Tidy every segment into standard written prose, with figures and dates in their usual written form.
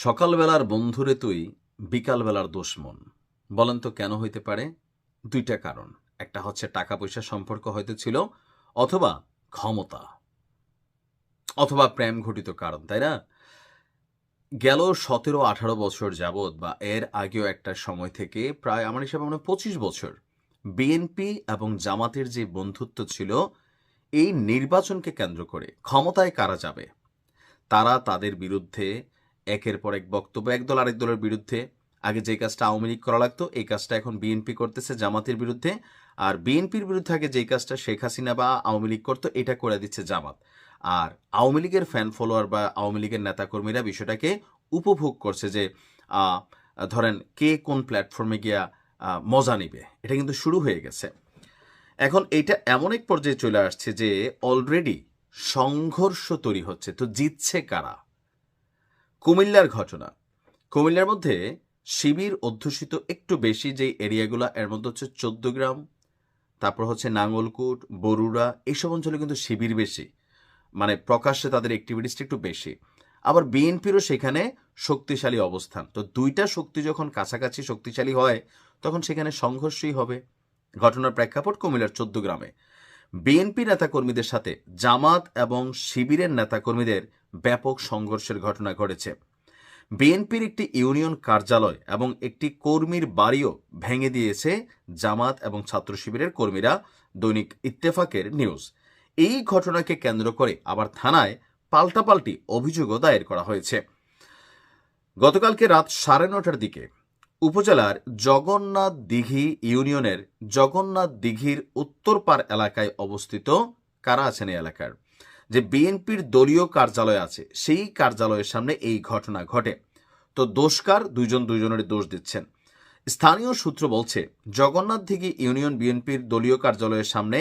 সকালবেলার বন্ধুরে তুই বিকালবেলার দুশমন। বলেন তো কেন হইতে পারে? দুইটা কারণ। একটা হচ্ছে টাকা পয়সা সম্পর্ক হয়তো ছিল, অথবা ক্ষমতা, অথবা প্রেম ঘটিত কারণ, তাই না? গেল 17-18 বছর যাবৎ বা এর আগেও একটা সময় থেকে প্রায় আমার হিসাবে মনে হয় 25 বছর বিএনপি এবং জামাতের যে বন্ধুত্ব ছিল, এই নির্বাচনকে কেন্দ্র করে ক্ষমতায় কারা যাবে, তারা তাদের বিরুদ্ধে একের পর এক বক্তব্য, একদল আরেক দলের বিরুদ্ধে। আগে যে কাজটা আওয়ামী লীগ করা লাগতো, এই কাজটা এখন বিএনপি করতেছে জামাতের বিরুদ্ধে। আর বিএনপির বিরুদ্ধে আগে যেই কাজটা শেখ হাসিনা বা আওয়ামী লীগ করতো, এটা করে দিচ্ছে জামাত। আর আওয়ামী লীগের ফ্যান ফলোয়ার বা আওয়ামী লীগের নেতাকর্মীরা বিষয়টাকে উপভোগ করছে যে আহ, ধরেন কে কোন প্ল্যাটফর্মে গিয়া মজা নিবে। এটা কিন্তু শুরু হয়ে গেছে। এখন এইটা এমন এক পর্যায়ে চলে আসছে যে অলরেডি সংঘর্ষ তৈরি হচ্ছে। তো জিতছে কারা? কুমিল্লার ঘটনা। কুমিল্লার মধ্যে শিবির অধ্যুষিত একটু বেশি যে এরিয়াগুলো, এর মধ্যে হচ্ছে 14 গ্রাম, তারপর হচ্ছে নাঙ্গলকোট, বরুড়া, এইসব অঞ্চলে কিন্তু শিবির বেশি, মানে প্রকাশ্যে তাদের অ্যাক্টিভিটিসটা একটু বেশি। আবার বিএনপিরও সেখানে শক্তিশালী অবস্থান। তো দুইটা শক্তি যখন কাছাকাছি শক্তিশালী হয়, তখন সেখানে সংঘর্ষই হবে। ঘটনার প্রেক্ষাপট কুমিল্লার 14 গ্রামে বিএনপি নেতাকর্মীদের সাথে জামাত এবং শিবিরের নেতাকর্মীদের ব্যাপক সংঘর্ষের ঘটনা ঘটেছে। বিএনপির একটি ইউনিয়ন কার্যালয় এবং একটি কর্মীর বাড়িও ভেঙে দিয়েছে জামাত এবং ছাত্র শিবিরের কর্মীরা, দৈনিক ইত্তেফাকের নিউজ। এই ঘটনাকে কেন্দ্র করে আবার থানায় পাল্টাপাল্টি অভিযোগও দায়ের করা হয়েছে। গতকালকে রাত 9:30টার দিকে উপজেলার জগন্নাথ দিঘি ইউনিয়নের জগন্নাথ দিঘির উত্তরপাড় এলাকায় অবস্থিত, কারা আছেন এই এলাকার, যে বিএনপির দলীয় কার্যালয় আছে, সেই কার্যালয়ের সামনে এই ঘটনা ঘটে। তো দোষকার দুইজন দুইজনের দোষ দিচ্ছেন। স্থানীয় সূত্র বলছে, জগন্নাথ দিঘি ইউনিয়ন বিএনপির দলীয় কার্যালয়ের সামনে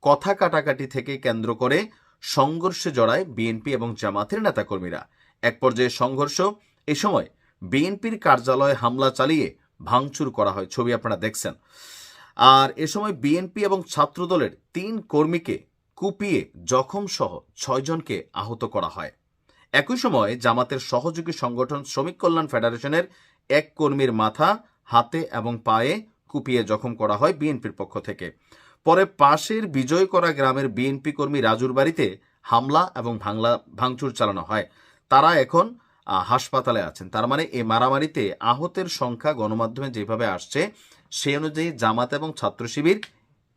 কথা কাটাকাটি থেকে কেন্দ্র করে সংঘর্ষে জড়ায় বিএনপি এবং জামাতের নেতাকর্মীরা। এক পর্যায়ে সংঘর্ষ। এ সময় বিএনপির কার্যালয়ে হামলা চালিয়ে ভাঙচুর করা হয়, ছবি আপনারা দেখছেন। আর এ সময় বিএনপি এবং ছাত্রদলের 3 কর্মীকে কুপিয়ে জখম সহ 6 জনকে আহত করা হয়। একই সময় জামাতের সহযোগী সংগঠন শ্রমিক কল্যাণ ফেডারেশনের এক কর্মীর মাথা, হাতে এবং পায়ে কুপিয়ে জখম করা হয় বিএনপির পক্ষ থেকে। পরে পাশের বিজয়করা গ্রামের বিএনপি কর্মী রাজুর বাড়িতে হামলা এবং ভাঙচুর চালানো হয়। তারা এখন হাসপাতালে আছেন। তার মানে এই মারামারিতে আহতের সংখ্যা গণমাধ্যমে যেভাবে আসছে, সেই অনুযায়ী জামাত এবং ছাত্র শিবির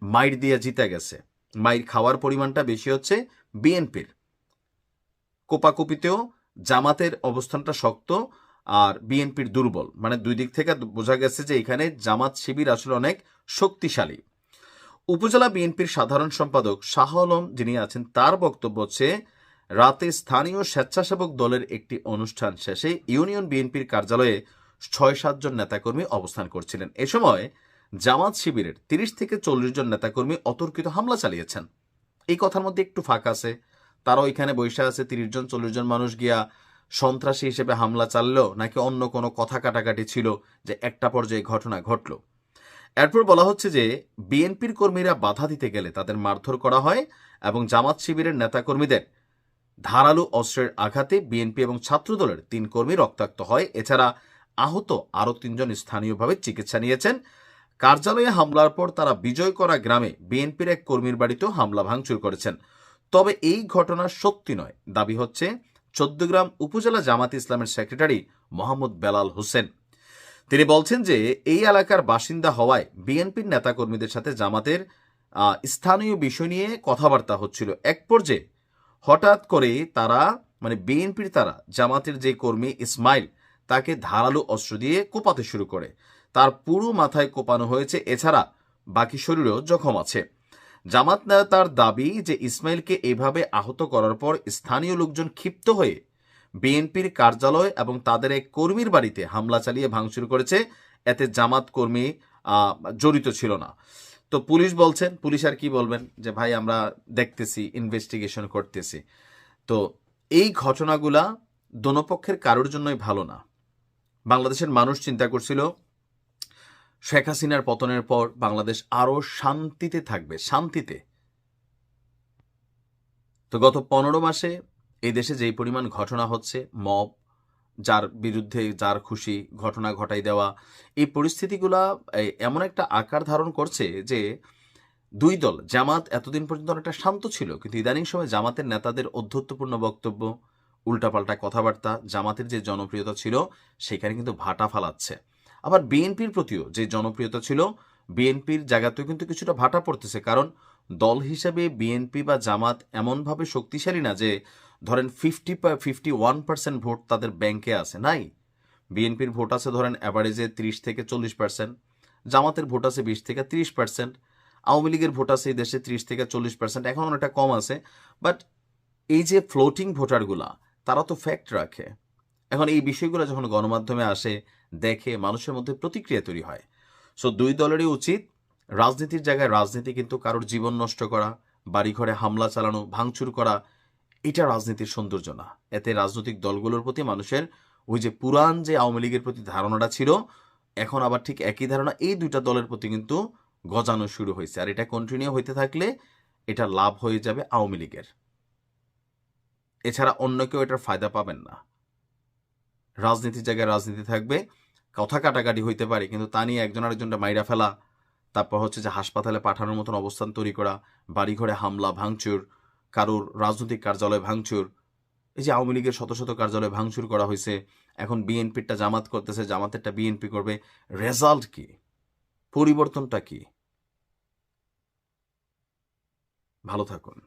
মাইর দিয়ে জিতে গেছে। মাইর খাওয়ার পরিমাণটা বেশি হচ্ছে বিএনপির। কোপাকুপিতেও জামাতের অবস্থানটা শক্ত আর বিএনপির দুর্বল, মানে দুই দিক থেকে বোঝা গেছে যে এখানে জামাত শিবির আসলে অনেক শক্তিশালী। উপজেলা বিএনপির সাধারণ সম্পাদক শাহ আলম যিনি আছেন, তার বক্তব্য হচ্ছে, রাতে স্থানীয় স্বেচ্ছাসেবক দলের একটি অনুষ্ঠান শেষে ইউনিয়ন বিএনপির কার্যালয়ে 6-7 জন নেতাকর্মী অবস্থান করছিলেন। এ সময় জামাত শিবিরের 30 থেকে 40 জন নেতাকর্মী অতর্কিত হামলা চালিয়েছেন। এই কথার মধ্যে একটু ফাঁক আছে। তারা ওইখানে বসে আছে, 30 জন 40 জন মানুষ গিয়া সন্ত্রাসী হিসেবে হামলা চাললো, নাকি অন্য কোনো কথা কাটাকাটি ছিল যে একটা পর্যায়ে ঘটনা ঘটল। এরপর বলা হচ্ছে যে বিএনপির কর্মীরা বাধা দিতে গেলে তাদের মারধর করা হয় এবং জামাত শিবিরের নেতাকর্মীদের ধারালো অস্ত্রের আঘাতে বিএনপি এবং ছাত্রদলের 3 কর্মী রক্তাক্ত হয়। এছাড়া আহত আরও 3 জন স্থানীয়ভাবে চিকিৎসা নিয়েছেন। কার্যালয়ে হামলার পর তারা বিজয়করা গ্রামে বিএনপির এক কর্মীর বাড়িতেও হামলা ভাঙচুর করেছেন। তবে এই ঘটনা সত্যি নয় দাবি হচ্ছে 14 গ্রাম উপজেলা জামাত ইসলামের সেক্রেটারি মোহাম্মদ বেলাল হোসেন। তিনি বলছেন যে এই এলাকার বাসিন্দা হওয়ায় বিএনপির নেতাকর্মীদের সাথে জামাতের স্থানীয় বিষয় নিয়ে কথাবার্তা হচ্ছিল। এক পর্যায়ে হঠাৎ করে তারা, মানে বিএনপির তারা, জামাতের যে কর্মী ইসমাইল, তাকে ধারালো অস্ত্র দিয়ে কোপাতে শুরু করে। তার পুরো মাথায় কোপানো হয়েছে, এছাড়া বাকি শরীরেও জখম আছে। জামাত নেতার দাবি যে ইসমাইলকে এভাবে আহত করার পর স্থানীয় লোকজন ক্ষিপ্ত হয়ে বিএনপির কার্যালয় এবং তাদের এক কর্মীর বাড়িতে হামলা চালিয়ে ভাঙচুর করেছে। এতে জামাত কর্মী জড়িত ছিল না। তো পুলিশ বলছেন, পুলিশ আর কি বলবেন, যে ভাই আমরা দেখতেছি, ইনভেস্টিগেশন করতেছি। তো এই ঘটনাগুলা দোনো পক্ষের কারোর জন্যই ভালো না। বাংলাদেশের মানুষ চিন্তা করছিল শেখ হাসিনার পতনের পর বাংলাদেশ আরো শান্তিতে থাকবে, শান্তিতে। তো গত 15 মাসে এই দেশে যেই পরিমাণ ঘটনা হচ্ছে, মব, যার বিরুদ্ধে যার খুশি ঘটনা ঘটাই দেওয়া, এই পরিস্থিতিগুলা এমন একটা আকার ধারণ করছে যে দুই দল, জামাত এতদিন পর্যন্ত অনেকটা শান্ত ছিল, কিন্তু ইদানিং সময় জামাতের নেতাদের অধ্যত্বপূর্ণ বক্তব্য, উল্টাপাল্টা কথাবার্তা জামাতের যে জনপ্রিয়তা ছিল সেখানে কিন্তু ভাটা ফালাচ্ছে। আবার বিএনপির প্রতিও যে জনপ্রিয়তা ছিল, বিএনপির জায়গাতেও কিন্তু কিছুটা ভাটা পড়তেছে। কারণ দল হিসেবে বিএনপি বা জামাত এমনভাবে শক্তিশালী না যে ধরেন 51% ভোট তাদের ব্যাংকে আছে, নাই। বিএনপির ভোট আছে ধরেন অ্যাভারেজে 30 থেকে 40%, জামাতের ভোট আছে 20 থেকে 30%, আওয়ামী লীগের ভোট আছে এই দেশে 30 থেকে 40%, এখন অনেকটা কম আছে। বাট এই যে ফ্লোটিং ভোটারগুলা, তারা তো ফ্যাক্ট রাখে। এখন এই বিষয়গুলো যখন গণমাধ্যমে আসে, দেখে, মানুষের মধ্যে প্রতিক্রিয়া তৈরি হয়। সো দুই দলেরই উচিত রাজনীতির জায়গায় রাজনীতি কিন্তু কারোর জীবন নষ্ট করা, বাড়িঘরে হামলা চালানো, ভাঙচুর করা, এটা রাজনীতির সৌন্দর্য না। এতে রাজনৈতিক দলগুলোর প্রতি মানুষের ওই যে পুরান যে আওয়ামী লীগের প্রতি ধারণাটা ছিল, এখন আবার ঠিক একই ধারণা এই দুইটা দলের প্রতি কিন্তু গজানো শুরু হয়েছে। আর এটা কন্টিনিউ হইতে থাকলে এটা লাভ হয়ে যাবে আওয়ামী লীগের, এছাড়া অন্য কেউ এটার ফায়দা পাবেন না। রাজনীতির জায়গায় রাজনীতি থাকবে, কথা কাটাকাটি হইতে পারে, কিন্তু তা নিয়ে একজন আরেকজনটা মাইরা ফেলা, তারপর হচ্ছে যে হাসপাতালে পাঠানোর মতন অবস্থান তৈরি করা, বাড়িঘরে হামলা ভাঙচুর, কারোর রাজনৈতিক কার্যালয় ভাঙচুর, এই যে আওয়ামী লীগের শত শত কার্যালয় ভাঙচুর করা হয়েছে, এখন বিএনপিরটা জামাত করতেছে, জামাতেরটা বিএনপি করবে। রেজাল্ট কি? পরিবর্তনটা কি? ভালো থাকুন।